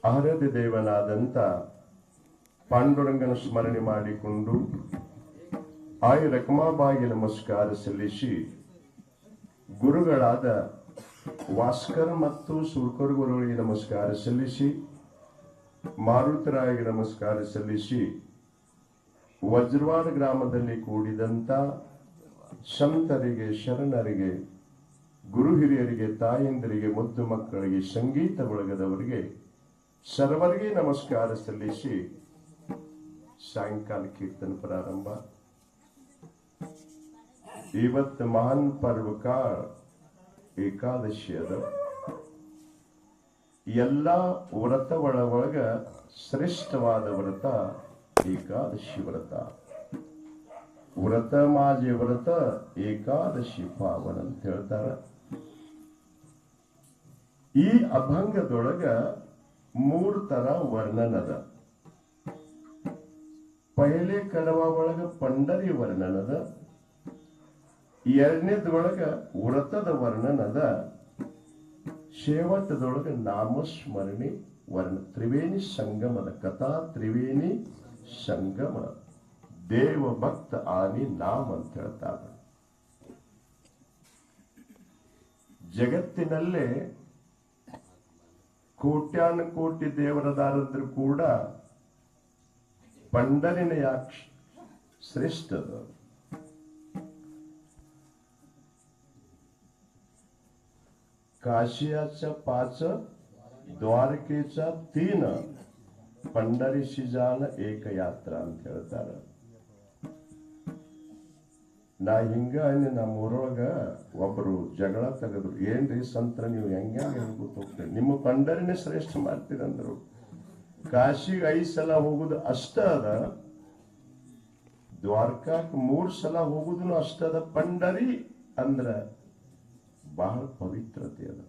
ಆರಾಧ್ಯ ದೇವನಾದಂಥ ಪಾಂಡುರಂಗನ ಸ್ಮರಣೆ ಮಾಡಿಕೊಂಡು ಆಯಿ ರಕಮಾಬಾಯಿಗೆ ನಮಸ್ಕಾರ ಸಲ್ಲಿಸಿ ಗುರುಗಳಾದ ವಾಸ್ಕರ್ ಮತ್ತು ಸುರ್ಕರ್ ಗುರುಗಳಿಗೆ ನಮಸ್ಕಾರ ಸಲ್ಲಿಸಿ ಮಾರುತರಾಯಿಗೆ ನಮಸ್ಕಾರ ಸಲ್ಲಿಸಿ ವಜ್ರವಾಡ ಗ್ರಾಮದಲ್ಲಿ ಕೂಡಿದಂತ ಸಂತರಿಗೆ, ಶರಣರಿಗೆ, ಗುರು ಹಿರಿಯರಿಗೆ, ತಾಯಂದಿರಿಗೆ, ಮುದ್ದು ಮಕ್ಕಳಿಗೆ, ಸಂಗೀತ ಬಳಗದವರಿಗೆ ಸರ್ವರಿಗೆ ನಮಸ್ಕಾರ ಸಲ್ಲಿಸಿ ಸಾಯಂಕಾಲ ಕೀರ್ತನ ಪ್ರಾರಂಭ. ಇವತ್ತು ಮಹಾನ್ ಪರ್ವಕಾಳ ಏಕಾದಶಿ ಅದ. ಎಲ್ಲ ವ್ರತ ಒಳಗ ಶ್ರೇಷ್ಠವಾದ ವ್ರತ ಏಕಾದಶಿ ವ್ರತ. ವ್ರತ ಮಾಜಿ ವ್ರತ ಏಕಾದಶಿ ಪಾವನ ಅಂತ ಹೇಳ್ತಾರ. ಈ ಅಭಂಗದೊಳಗ 3 ತರ ವರ್ಣನದ. ಪಹಲೆ ಕಡವ ಒಳಗ ಪಂಡರಿ ವರ್ಣನದ, ಎರಡನೇದೊಳಗ ವ್ರತದ ವರ್ಣನದ, ಶೇವಟದೊಳಗ ನಾಮಸ್ಮರಣೆ ವರ್ಣ. ತ್ರಿವೇಣಿ ಸಂಗಮದ ಕಥಾ. ತ್ರಿವೇಣಿ ಸಂಗಮ ದೇವ ಭಕ್ತ ಆನಿ ನಾಮ ಅಂತ ಹೇಳ್ತಾರೆ. ಜಗತ್ತಿನಲ್ಲೇ ಕೋಟ್ಯಾನು ಕೋಟಿ ದೇವರದಾರದ್ರು ಕೂಡ ಪಂಡರಿನ ಯಾಕೆ ಶ್ರೇಷ್ಠದ? काशियाच्या 5, द्वारकेच्या 3, पंढरीशी जाण एक यात्रा ಅಂತ ಹೇಳ್ತಾರೆ. ನಾ ಹಿಂಗ ನಮ್ಮೂರೊಳಗ ಒಬ್ಬರು ಜಗಳ ತೆಗೆದ್ರು. ಏನ್ರಿ ಸಂತರ ನೀವು ಹೆಂಗ ಹೋಗ್ತೀರಿ, ನಿಮ್ಮ ಪಂಡರಿನೇ ಶ್ರೇಷ್ಠ ಮಾಡ್ತೀರಂದ್ರು. ಕಾಶಿಗೆ 5 ಸಲ ಹೋಗುದು ಅಷ್ಟ ಅದ, ದ್ವಾರಕಾಕ್ 3 ಸಲ ಹೋಗುದನು ಅಷ್ಟ ಅದ. ಪಂಡರಿ ಅಂದ್ರ ಬಹಳ ಪವಿತ್ರತೆ ಅದ.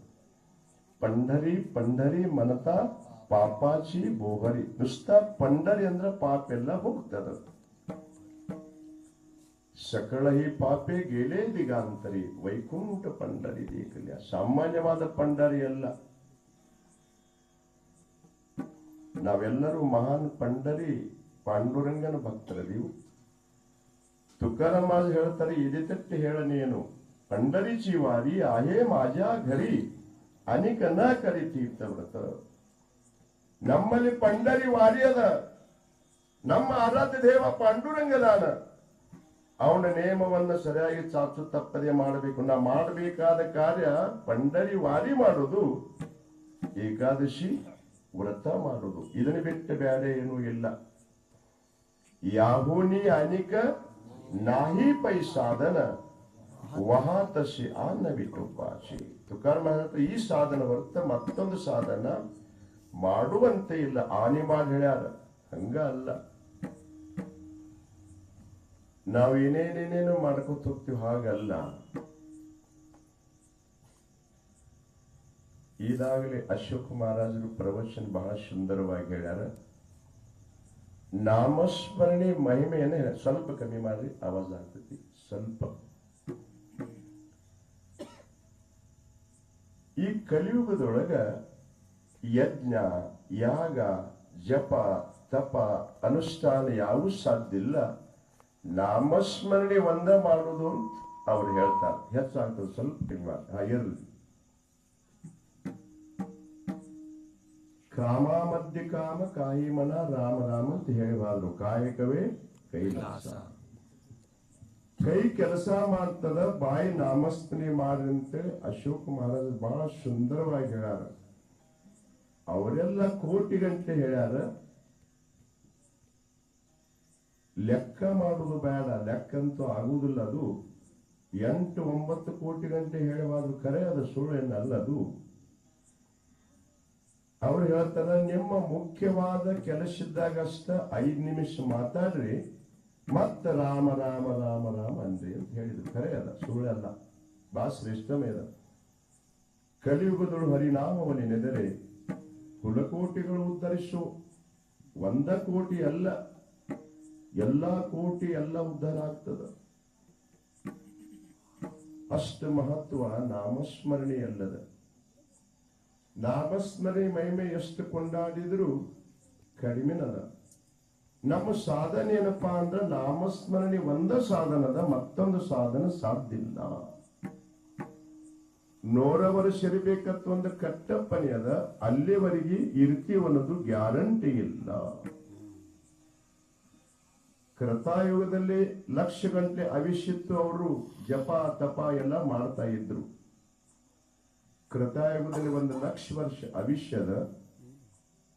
पंढरी पंढरी मनता पापाची बोहरी. नुसता पंढरी अंದ್ರ ಪಾಪ ಎಲ್ಲ ಹೋಗ್ತದ. ಸಕಲ ಈ ಪಾಪೆ ಗೆಲೆ ದಿಗಾಂತರಿ ವೈಕುಂಠ ಪಂಡರಿ ದೇಕಲ್ಯ. ಸಾಮಾನ್ಯವಾದ ಪಂಡರಿ ಅಲ್ಲ. ನಾವೆಲ್ಲರೂ ಮಹಾನ್ ಪಂಡರಿ ಪಾಂಡುರಂಗನ ಭಕ್ತರದೀವು. ತುಕಾರಾಮ ಹೇಳ್ತಾರೆ, ಇದೇ ತಟ್ಟಿ ಹೇಳನೇನು, पंढरीची वारी आहे माझ्या घरी अनेक न करी ತೀರ್ಥವ್ರತ. ನಮ್ಮಲ್ಲಿ ಪಂಡರಿ ವಾರಿ ಅದ. ನಮ್ಮ ಆರಾಧ್ಯ ದೇವ ಪಾಂಡುರಂಗದಾನ. ಅವನ ನೇಮವನ್ನು ಸರಿಯಾಗಿ ಚಾಚು ತಪ್ಪದೆ ಮಾಡಬೇಕು. ನಾ ಮಾಡಬೇಕಾದ ಕಾರ್ಯ ಪಂಡರಿ ವಾರಿ ಮಾಡೋದು, ಏಕಾದಶಿ ವ್ರತ ಮಾಡೋದು. ಇದನ್ನು ಬಿಟ್ಟು ಬೇರೆ ಏನೂ ಇಲ್ಲ. ಯಾಹೂನಿ ಅನಿಕ ನಾಹಿ ಪೈ ಸಾಧನ ವಹಾ ತಸಿ ಅನ್ನ ಬಿಟ್ಟು ಪಾಚಿ. ತುಕಾರಾಮ ಹೇಳ್ತಾರೆ, ಈ ಸಾಧನ ಹೊರತ ಮತ್ತೊಂದು ಸಾಧನ ಮಾಡುವಂತೆ ಇಲ್ಲ. ಆನಿ ಮಾಡಿ ಹೇಳ್ಯಾರ, ಹಂಗ ಅಲ್ಲ. ನಾವು ಏನೇನೇನೇನು ಮಾಡ್ಕೊತ ಹೋಗ್ತೀವಿ, ಹಾಗಲ್ಲ. ಈಗಾಗಲೇ ಅಶೋಕ್ ಮಹಾರಾಜರು ಪ್ರವಚನ ಬಹಳ ಸುಂದರವಾಗಿ ಹೇಳ್ಯಾರ. ನಾಮಸ್ಮರಣೆ ಮಹಿಮೆಯನ್ನ ಸ್ವಲ್ಪ ಕಮ್ಮಿ ಮಾಡ್ರಿ, ಆವಾಜ್ ಆಗ್ತೈತಿ ಸ್ವಲ್ಪ. ಈ ಕಲಿಯುಗದೊಳಗ ಯಜ್ಞ, ಯಾಗ, ಜಪ, ತಪ, ಅನುಷ್ಠಾನ ಯಾವೂ ಸಾಧ್ಯ ಇಲ್ಲ. ನಾಮಸ್ಮರಣೆ ಒಂದ ಮಾಡುವುದು ಅಂತ ಅವ್ರು ಹೇಳ್ತಾರೆ. ಹೆಚ್ಚಾಗ್ತದೆ, ಸ್ವಲ್ಪ ಕಮ್ಮಿ ಇರಲಿ. ಕಾಮ ಮಧ್ಯ ಕಾಮ ಕಾಯಿ ಮನ ರಾಮ ರಾಮ ಅಂತ ಹೇಳಬಾರ್ದು. ಕಾಯಕವೇ ಕೈಲಾಸ. ಕೈ ಕೆಲಸ ಮಾಡ್ತದ, ಬಾಯಿ ನಾಮಸ್ಮರಣೆ ಮಾಡ್ರಂತೇಳಿ ಅಶೋಕ್ ಮಹಾರಾಜ ಬಹಳ ಸುಂದರವಾಗಿ ಹೇಳ್ಯಾರ. ಅವರೆಲ್ಲ ಕೋಟಿ ಗಂಟೆ ಹೇಳ್ಯಾರ. ಲೆಕ್ಕ ಮಾಡುದು ಬೇಡ, ಲೆಕ್ಕಂತೂ ಆಗುವುದಿಲ್ಲ. ಅದು 8-9 ಕೋಟಿ ಗಂಟೆ ಹೇಳುವಾದ್ರು ಖರೆ, ಅದು ಸುಳ್ಳೇನಲ್ಲದು. ಅವ್ರು ಹೇಳ್ತಾರ, ನಿಮ್ಮ ಮುಖ್ಯವಾದ ಕೆಲಸ ಇದ್ದಾಗ ಅಷ್ಟ 5 ನಿಮಿಷ ಮಾತಾಡ್ರಿ, ಮತ್ತ ರಾಮ ರಾಮ ರಾಮ ರಾಮ ಅಂದ್ರಿ ಅಂತ ಹೇಳಿದ್ರು. ಖರೆ ಅದ, ಸುಳ್ಳಲ್ಲ. ಬಹಳ ಶ್ರೇಷ್ಠಮೇ ಅದ. ಕಲಿಯುಗದಳು ಹರಿನಾಮವನಿ ನೆದರೆ ಕುಲಕೋಟಿಗಳು ಉದ್ಧರಿಸು. 1 ಕೋಟಿ ಅಲ್ಲ, ಎಲ್ಲಾ ಕೋಟಿ ಎಲ್ಲ ಉದ್ಧಾರ ಆಗ್ತದ. ಅಷ್ಟ ಮಹತ್ವ ನಾಮಸ್ಮರಣೆ ಅಲ್ಲದ. ನಾಮಸ್ಮರಣೆ ಮಹಿಮೆ ಎಷ್ಟು ಕೊಂಡಾಡಿದ್ರು ಕಡಿಮೆನದ. ನಮ್ಮ ಸಾಧನೆ ಏನಪ್ಪಾ ಅಂದ್ರ ನಾಮಸ್ಮರಣೆ ಒಂದ ಸಾಧನದ, ಮತ್ತೊಂದು ಸಾಧನ ಸಾಧ್ಯ ಇಲ್ಲ. 100 ವರ್ಷ ಇರಬೇಕಂತ ಒಂದು ಕಟ್ಟಪ್ಪಣೆ ಅದ, ಅಲ್ಲಿವರೆಗೆ ಇರ್ತೀವಿ ಅನ್ನೋದು ಗ್ಯಾರಂಟಿ ಇಲ್ಲ. ಕೃತಾಯುಗದಲ್ಲಿ ಲಕ್ಷ ಗಂಟೆ ಆಯುಷ್ಯತ್ತು ಅವರು ಜಪ ತಪ ಎಲ್ಲ ಮಾಡ್ತಾ ಇದ್ರು. ಕೃತಾಯುಗದಲ್ಲಿ 1,00,000 ವರ್ಷ ಆಯುಷ್ಯದ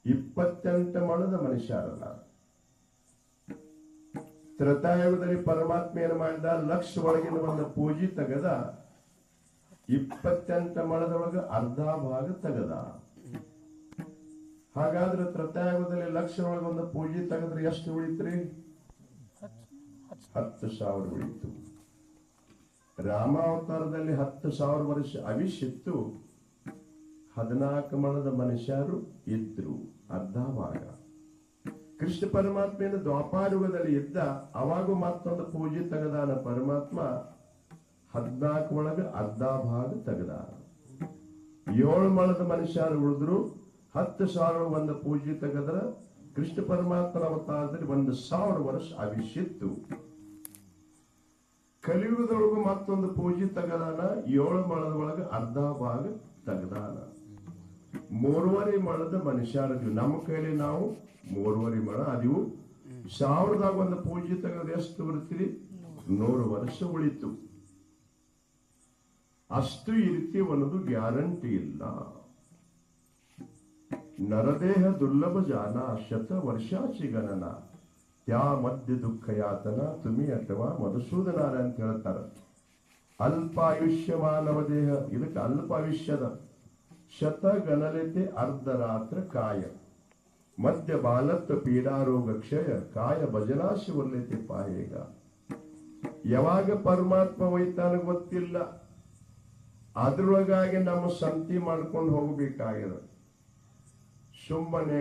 28 ಮಣದ ಮನುಷ್ಯರಲ್ಲ. ತ್ರೇತಾಯುಗದಲ್ಲಿ ಪರಮಾತ್ಮ ಏನು ಮಾಡಿದ, 1,00,000 ಒಳಗಿನ ಒಂದು ಪೂಜೆ ತೆಗೆದ 28 ಮಣದೊಳಗೆ ಅರ್ಧ ಭಾಗ ತೆಗೆದ. ಹಾಗಾದ್ರೆ ತ್ರೇತಾಯುಗದಲ್ಲಿ 1,00,000 ಒಳಗೆ ಒಂದು ಪೂಜೆ ತೆಗೆದ್ರೆ ಎಷ್ಟು ಉಳಿತ್ರಿ? 10,000 ಉಳಿತು. ರಾಮಾವತಾರದಲ್ಲಿ 10,000 ವರ್ಷ ಆಯುಷ್ಯಿತ್ತು, 14 ಮಣದ ಮನುಷ್ಯರು ಇದ್ರು, ಅರ್ಧ ಭಾಗ. ಕೃಷ್ಣ ಪರಮಾತ್ಮೆಯನ್ನು ದ್ವಾಪಾರಯುಗದಲ್ಲಿ ಇದ್ದ, ಅವಾಗ ಮತ್ತೊಂದು ಪೂಜೆ ತೆಗೆದಾನ ಪರಮಾತ್ಮ, 14 ಒಳಗೆ ಅರ್ಧ ಭಾಗ ತೆಗೆದಾನ. 7 ಮಣದ ಮನುಷ್ಯರು ಉಳಿದ್ರು, 10,000 ಒಂದು ಪೂಜೆ ತೆಗೆದ್ರ ಕೃಷ್ಣ ಪರಮಾತ್ಮನ ಅವತಾರದಲ್ಲಿ 1,000 ವರ್ಷ ಆಯುಷ್ಯಿತ್ತು. ಕಲಿಯುಗದೊಳಗು ಮತ್ತೊಂದು ಪೂಜೆ ತೆಗೆದಾನ, 7 ಮಣದ ಒಳಗೆ ಅರ್ಧ ಭಾಗ ತೆಗೆದಾನ. 3.5 ಮಣದ ಮನುಷ್ಯರು ನಮ್ಮ ಕೈಲಿ ನಾವು 3.5 ಮಣ ಅದೀವು. 1000ದಾಗ ಒಂದು ಪೂಜೆ ತೆಗೆದ್ರೆ ಎಷ್ಟು ಬರ್ತೀರಿ? 100 ವರ್ಷ ಉಳಿತು. ಅಷ್ಟು ಇರ್ತೀವಿ ಅನ್ನೋದು ಗ್ಯಾರಂಟಿ ಇಲ್ಲ. ನರದೇಹ ದುರ್ಲಭ ಜಾನ, 100 ವರ್ಷಾಚಿ ಗಣನ, ಯಾ ಮಧ್ಯ ದುಃಖ ಯಾತನ ತುಮಿ ಅಥವಾ ಮಧುಸೂದನಾರ ಅಂತ ಹೇಳ್ತಾರ. ಅಲ್ಪಾಯುಷ್ಯ ಮಾನವ ದೇಹ, ಇದಕ್ಕೆ ಅಲ್ಪಾಯುಷ್ಯದ. 100 ಗಣಲತೆ ಅರ್ಧರಾತ್ರ ಕಾಯ, ಮಧ್ಯ ಬಾಲತ್ವ ಪೀಡಾರೋಗ ಕ್ಷಯ, ಕಾಯ ಭಜನಾಶಿ ಒಲ್ಲೈತೆ ಪಾಯೇಗ. ಯಾವಾಗ ಪರಮಾತ್ಮ ಒಯ್ತಾನ ಗೊತ್ತಿಲ್ಲ, ಅದ್ರೊಳಗಾಗಿ ನಮ್ಮ ಸಂತಿ ಮಾಡ್ಕೊಂಡು ಹೋಗ್ಬೇಕಾಗ್ಯದ. ಸುಮ್ಮನೆ